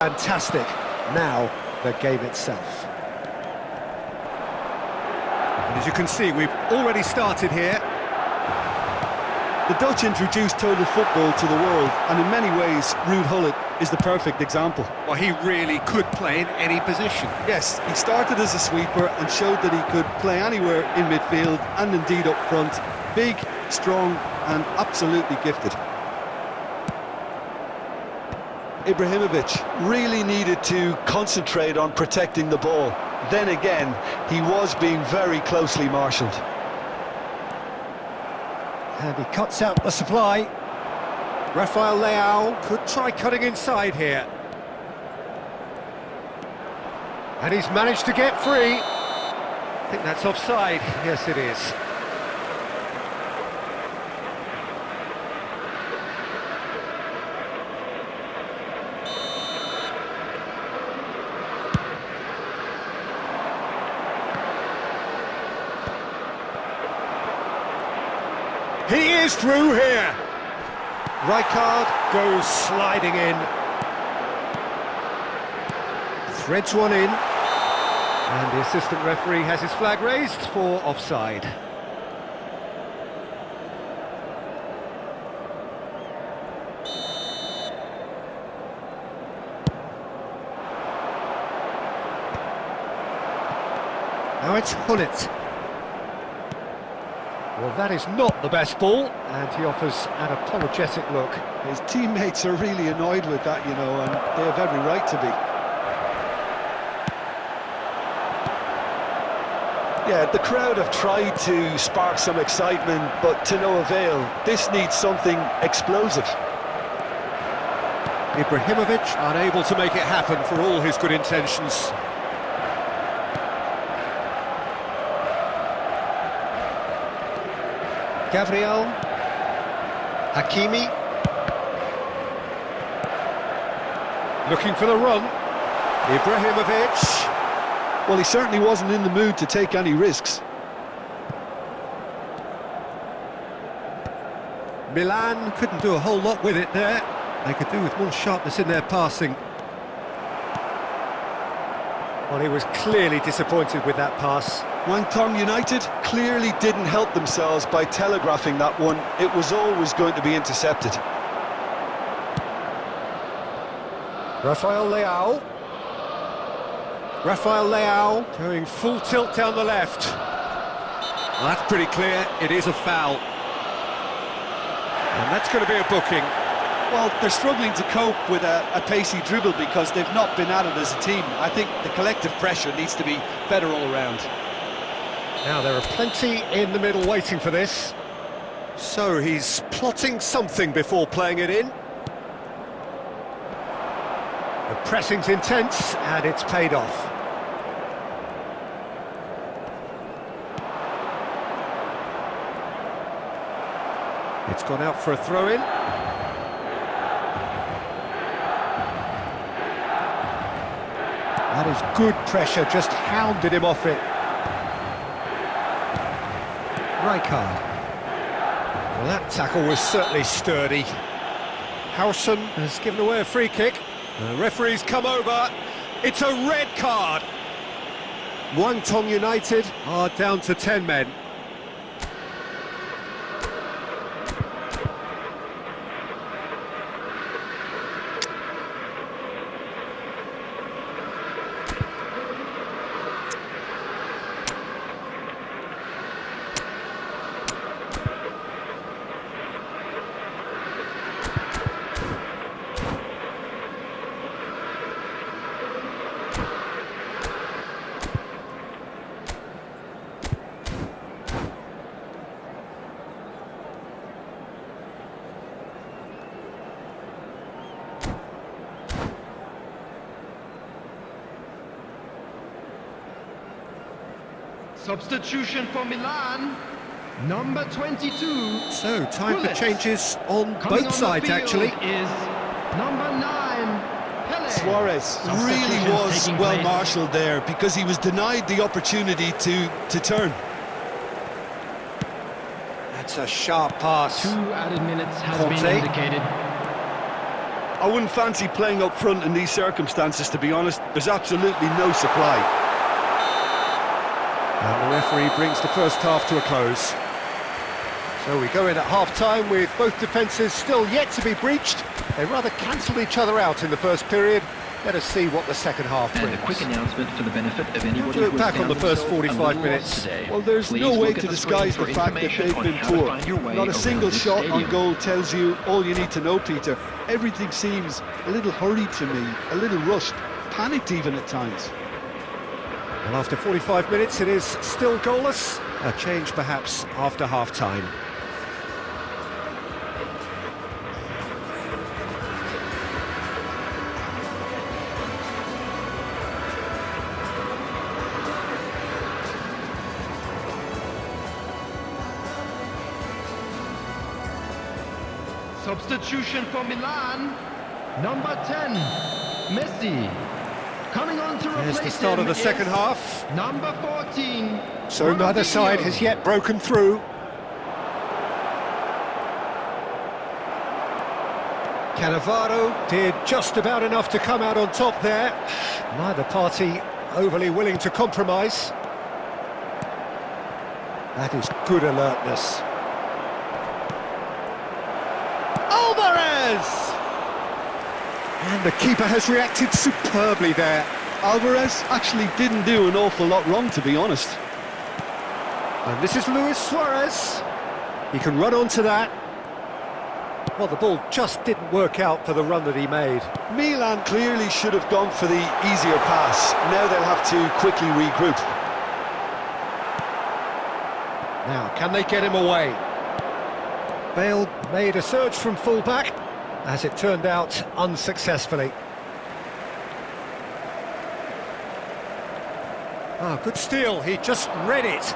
Fantastic. Now, the game itself. And as you can see, we've already started here. The Dutch introduced total football to the world, and in many ways, Ruud Gullit is the perfect example. Well, he really could play in any position. Yes, he started as a sweeper and showed that he could play anywhere in midfield and indeed up front. Big, strong and absolutely gifted. Ibrahimovic really needed to concentrate on protecting the ball. Then again, he was being very closely marshalled. And he cuts out the supply. Rafael Leao could try cutting inside here. And he's managed to get free. I think that's offside. Yes, it is. He is through here. Rijkaard goes sliding in. Threads one in. And the assistant referee has his flag raised for offside. Now it's Gullit. Well, that is not the best ball, and he offers an apologetic look. His teammates are really annoyed with that, you know, and they have every right to be. Yeah, the crowd have tried to spark some excitement, but to no avail. This needs something explosive. Ibrahimovic unable to make it happen for all his good intentions. Gabriel, Hakimi, looking for the run, Ibrahimovic. Well, he certainly wasn't in the mood to take any risks. Milan couldn't do a whole lot with it there. They could do with more sharpness in their passing. Well, he was clearly disappointed with that pass. Guangdong United clearly didn't help themselves by telegraphing that one. It was always going to be intercepted. Rafael Leao. Rafael Leao going full tilt down the left. Well, that's pretty clear. It is a foul. And that's going to be a booking. Well, they're struggling to cope with a pacey dribble because they've not been at it as a team. I think the collective pressure needs to be better all around. Now, there are plenty in the middle waiting for this. So he's plotting something before playing it in. The pressing's intense, and it's paid off. It's gone out for a throw-in. That is good pressure, just hounded him off it. Rijkaard. Well, that tackle was certainly sturdy. Howson has given away a free kick. The referee's come over. It's a red card. Guangdong United are down to 10 men. Substitution for Milan, number 22. So, time for Gullit. changes on Coming both on sides, the field actually. is number 9, Pele. Suarez really Substitutions was taking well place. marshalled there because he was denied the opportunity to turn. That's a sharp pass. 2 added minutes has Conte. been indicated. I wouldn't fancy playing up front in these circumstances, to be honest. There's absolutely no supply. And the referee brings the first half to a close. So we go in at half-time with both defences still yet to be breached. They rather cancelled each other out in the first period. Let us see what the second half brings. And a quick announcement for the benefit of anybody To look who back has on the found first themselves 45 a little minutes. lost today. Well, there's Please no way look to at the disguise screen the for fact that information they've on been how to poor. find your way Not a around single this shot on stadium. goal tells you all you need to know, Peter. Everything seems a little hurried to me, a little rushed, panicked even at times. And after 45 minutes, it is still goalless. A change perhaps after half-time. Substitution for Milan. Number 10, Messi. Coming on to replace Here's the start of the him second is half. Number 14. So neither side Ronaldinho. has yet broken through. Cannavaro did just about enough to come out on top there. Neither party overly willing to compromise. That is good alertness. Alvarez! And the keeper has reacted superbly there. Alvarez actually didn't do an awful lot wrong, to be honest. And this is Luis Suarez. He can run onto that. Well, the ball just didn't work out for the run that he made. Milan clearly should have gone for the easier pass. Now they'll have to quickly regroup. Now, can they get him away? Bale made a surge from full-back, as it turned out, unsuccessfully. Ah, good steal, he just read it.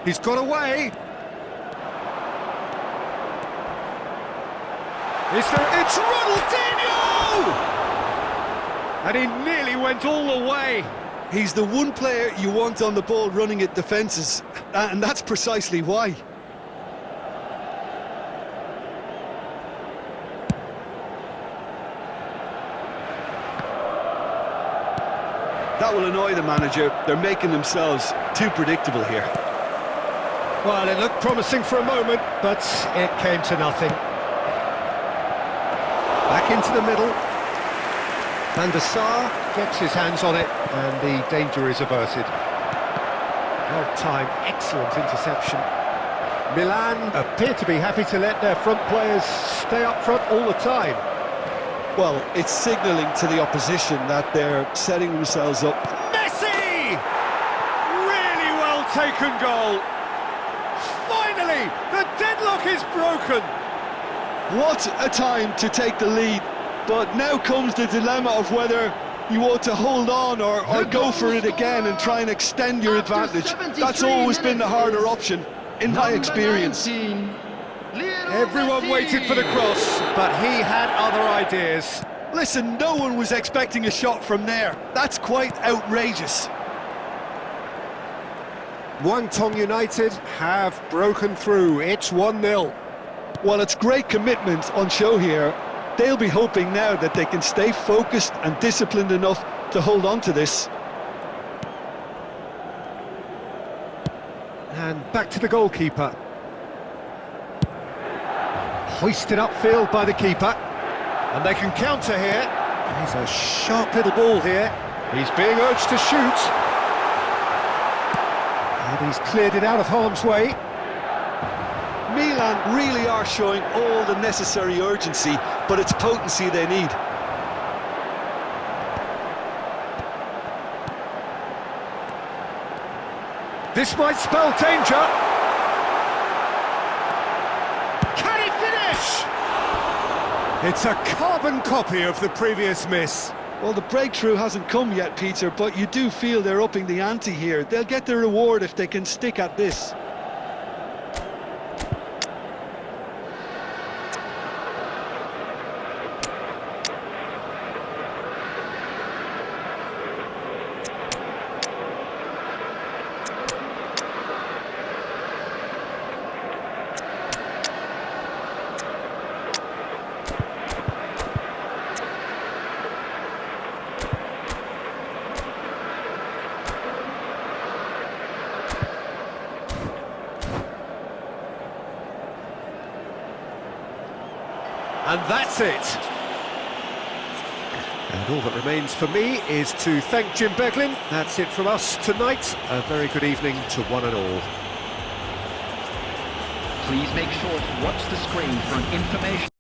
He's got away. It's Ronaldinho! And he nearly went all the way. He's the one player you want on the ball running at defences, and that's precisely why. That will annoy the manager. They're making themselves too predictable here. Well, it looked promising for a moment, but it came to nothing. Back into the middle. Van der Sar gets his hands on it, and the danger is averted. Well timed, excellent interception. Milan appear to be happy to let their front players stay up front all the time. Well, it's signalling to the opposition that they're setting themselves up. Messi! Really well taken goal. Finally, the deadlock is broken. What a time to take the lead. But now comes the dilemma of whether you want to hold on or go for it again and try and extend your advantage. That's always been the harder option, in my experience. Everyone waited for the cross, but he had other ideas. Listen, no one was expecting a shot from there. That's quite outrageous. Guangdong United have broken through. It's 1-0. Well, it's great commitment on show here. They'll be hoping now that they can stay focused and disciplined enough to hold on to this. And back to the goalkeeper. Hoisted upfield by the keeper. And they can counter here. He's a sharp little ball here. He's being urged to shoot. And he's cleared it out of harm's way. Milan really are showing all the necessary urgency, but it's potency they need. This might spell danger. Can he finish? It's a carbon copy of the previous miss. Well, the breakthrough hasn't come yet, Peter, but you do feel they're upping the ante here. They'll get their reward if they can stick at this. And that's it. And all that remains for me is to thank Jim Beglin. That's it from us tonight. A very good evening to one and all. Please make sure to watch the screen for an information.